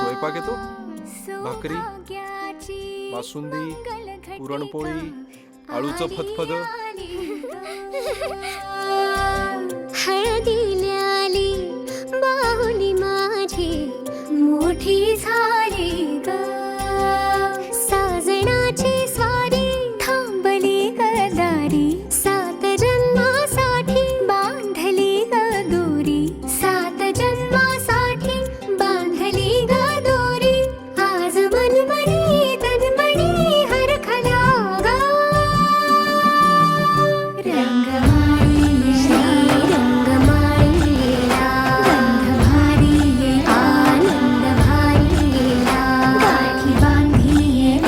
स्वयंपाक येतो? भाकरी, बासुंदी, पुरणपोळी, आळूचं फतफद. हळदीला आली बाहुली माझी मोठी झाली ग, साजणाची स्वारी थांबली गदारी, 7 जन्मासाठी बांधली ग दोरी, 7 जन्मासाठी बांधली ग दोरी. आज मनमणी तनमणी हरखला ग, रंगमाळी रंगमाळी गंध भारी आनंद भारी, गाठी बांधी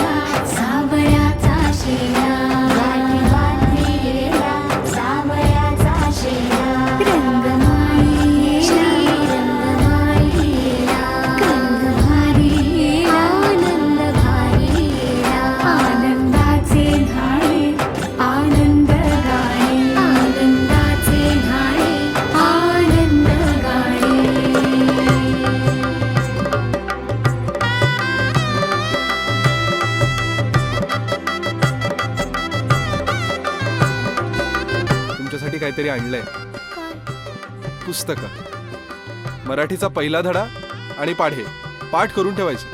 सावळ्याचा शेला, गाठी बांधी सावळ्याचा शेला. रंगमाळी रंगमाळी गंध भारी आनंद भारी, आनंदाचे धाळे आनंद गाणे, आनंदाचे धाळे आनंद गाणे. तुमच्यासाठी काहीतरी आणलंय. पुस्तकं, मराठीचा पहिला धडा आणि पाढे पाठ करून ठेवायचे.